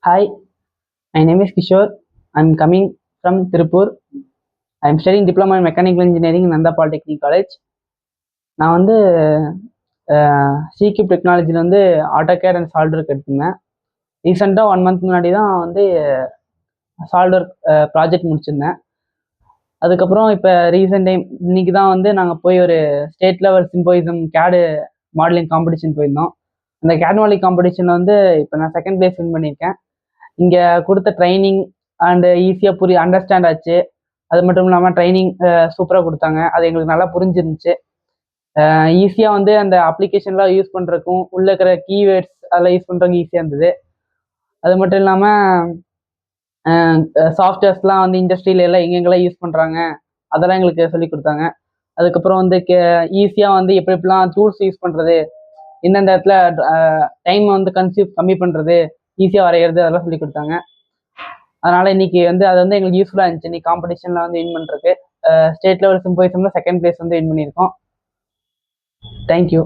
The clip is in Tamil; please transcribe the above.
Hi, my name is Kishore. I'm coming from Tirupur. I'm studying Diploma in Mechanical Engineering in Nanda Polytechnic College. நான் வந்து சிக்யூப் டெக்னாலஜியில் வந்து ஆட்டோகேட் அண்ட் சால்ட்வொர்க் எடுத்திருந்தேன். ரீசெண்டாக 1 month முன்னாடி தான் வந்து சால்ட்வொர்க் ப்ராஜெக்ட் முடிச்சிருந்தேன். அதுக்கப்புறம் இப்போ ரீசெண்ட் டைம் இன்னைக்கு தான் வந்து நாங்கள் போய் ஒரு ஸ்டேட் லெவல் சிம்போசியம் கேடு மாடலிங் காம்படிஷன் போயிருந்தோம். அந்த கேட் மாடலிங் காம்படிஷனில் வந்து இப்போ நான் செகண்ட் பிளேஸ் வின் பண்ணியிருக்கேன். இங்கே கொடுத்த ட்ரைனிங் அண்டு ஈஸியாக அண்டர்ஸ்டாண்ட் ஆச்சு. அது மட்டும் இல்லாமல் ட்ரைனிங் சூப்பராக கொடுத்தாங்க. அது எங்களுக்கு நல்லா புரிஞ்சிருந்துச்சு. ஈஸியாக வந்து அந்த அப்ளிகேஷன்லாம் யூஸ் பண்ணுறதுக்கும் உள்ளே இருக்கிற கீவேர்ட்ஸ் அதெல்லாம் யூஸ் பண்ணுறதுக்கு ஈஸியாக இருந்தது. அது மட்டும் இல்லாமல் சாஃப்ட்வேர்ஸ்லாம் வந்து இண்டஸ்ட்ரியில எல்லாம் எங்கெங்கெல்லாம் யூஸ் பண்ணுறாங்க அதெல்லாம் எங்களுக்கு சொல்லி கொடுத்தாங்க. அதுக்கப்புறம் வந்து ஈஸியாக வந்து எப்படிலாம் டூல்ஸ் யூஸ் பண்ணுறது, எந்தெந்த இடத்துல டைம் வந்து கம்மி பண்ணுறது, ஈஸியாக வரைகிறது அதெல்லாம் சொல்லி கொடுத்தாங்க. அதனால் இன்னைக்கு வந்து அது வந்து எங்களுக்கு யூஸ்ஃபுல்லாக இருந்துச்சு. இன்னைக்கு காம்படிஷனில் வந்து வின் பண்ணுறதுக்கு ஸ்டேட் லெவல் சிம்போசியமில் செகண்ட் பிளேஸ் வந்து வின் பண்ணியிருக்கோம். தேங்க்யூ.